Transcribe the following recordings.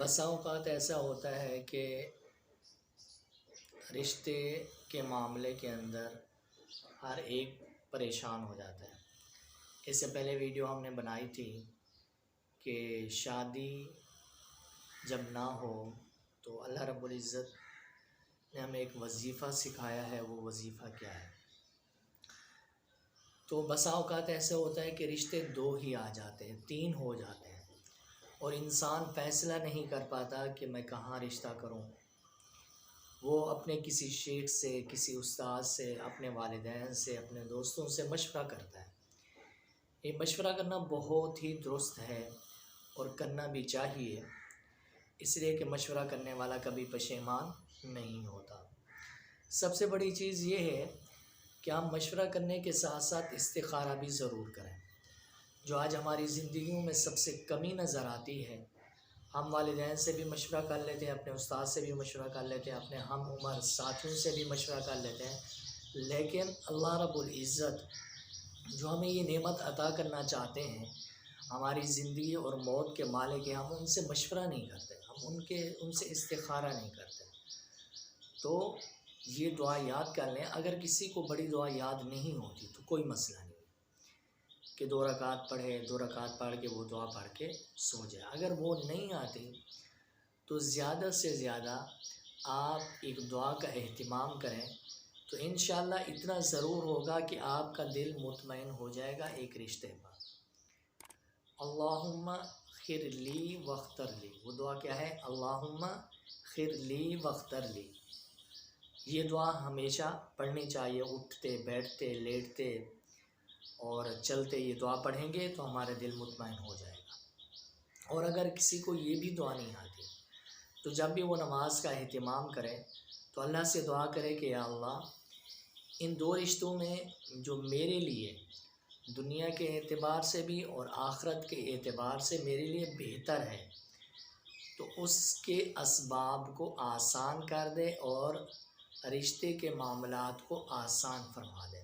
بسا اوقات ایسا ہوتا ہے کہ رشتے کے معاملے کے اندر ہر ایک پریشان ہو جاتا ہے۔ اس سے پہلے ویڈیو ہم نے بنائی تھی کہ شادی جب نہ ہو تو اللہ رب العزت نے ہمیں ایک وظیفہ سکھایا ہے، وہ وظیفہ کیا ہے۔ تو بسا اوقات ایسا ہوتا ہے کہ رشتے دو ہی آ جاتے ہیں، تین ہو جاتے ہیں، اور انسان فیصلہ نہیں کر پاتا کہ میں کہاں رشتہ کروں۔ وہ اپنے کسی شیخ سے، کسی استاد سے، اپنے والدین سے، اپنے دوستوں سے مشورہ کرتا ہے۔ یہ مشورہ کرنا بہت ہی درست ہے اور کرنا بھی چاہیے، اس لیے کہ مشورہ کرنے والا کبھی پشیمان نہیں ہوتا۔ سب سے بڑی چیز یہ ہے کہ ہم مشورہ کرنے کے ساتھ ساتھ استخارہ بھی ضرور کریں، جو آج ہماری زندگیوں میں سب سے کمی نظر آتی ہے۔ ہم والدین سے بھی مشورہ کر لیتے ہیں، اپنے استاد سے بھی مشورہ کر لیتے ہیں، اپنے ہم عمر ساتھیوں سے بھی مشورہ کر لیتے ہیں، لیکن اللہ رب العزت جو ہمیں یہ نعمت عطا کرنا چاہتے ہیں، ہماری زندگی اور موت کے مالک ہیں، ہم ان سے مشورہ نہیں کرتے، ہم ان سے استخارہ نہیں کرتے۔ تو یہ دعا یاد کر لیں۔ اگر کسی کو بڑی دعا یاد نہیں ہوتی تو کوئی مسئلہ نہیں کہ 2 رکعت پڑھے، 2 رکعت پڑھ کے وہ دعا پڑھ کے سو جائے۔ اگر وہ نہیں آتی تو زیادہ سے زیادہ آپ ایک دعا کا اہتمام کریں، تو انشاءاللہ اتنا ضرور ہوگا کہ آپ کا دل مطمئن ہو جائے گا ایک رشتے پر۔ اللہم خیر لی واختر لی، وہ دعا کیا ہے؟ اللہم خیر لی واختر لی۔ یہ دعا ہمیشہ پڑھنی چاہیے، اٹھتے بیٹھتے لیٹتے اور چلتے یہ دعا پڑھیں گے تو ہمارا دل مطمئن ہو جائے گا۔ اور اگر کسی کو یہ بھی دعا نہیں آتی تو جب بھی وہ نماز کا اہتمام کرے تو اللہ سے دعا کرے کہ یا اللہ، ان 2 رشتوں میں جو میرے لیے دنیا کے اعتبار سے بھی اور آخرت کے اعتبار سے میرے لیے بہتر ہے، تو اس کے اسباب کو آسان کر دے اور رشتے کے معاملات کو آسان فرما دے۔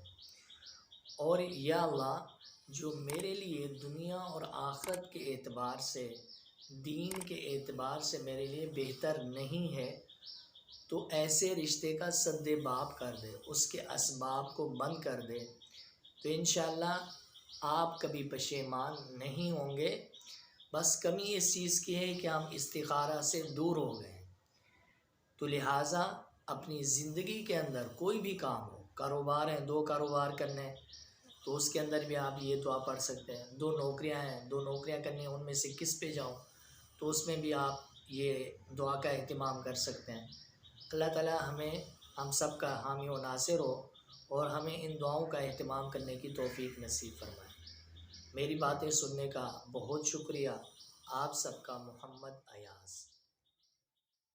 اور یا اللہ، جو میرے لیے دنیا اور آخرت کے اعتبار سے، دین کے اعتبار سے میرے لیے بہتر نہیں ہے، تو ایسے رشتے کا سد باب کر دے، اس کے اسباب کو بند کر دے، تو انشاءاللہ آپ کبھی پشیمان نہیں ہوں گے۔ بس کمی اس چیز کی ہے کہ ہم استخارہ سے دور ہو گئے ہیں۔ تو لہٰذا اپنی زندگی کے اندر کوئی بھی کام ہو، کاروبار ہیں، 2 کاروبار کرنے، تو اس کے اندر بھی آپ یہ دعا پڑھ سکتے ہیں۔ 2 نوکریاں ہیں، 2 نوکریاں کرنی ہیں، ان میں سے کس پہ جاؤں، تو اس میں بھی آپ یہ دعا کا اہتمام کر سکتے ہیں۔ اللہ تعالیٰ ہم سب کا حامی و ناصر ہو اور ہمیں ان دعاؤں کا اہتمام کرنے کی توفیق نصیب فرمائے۔ میری باتیں سننے کا بہت شکریہ۔ آپ سب کا محمد ایاز۔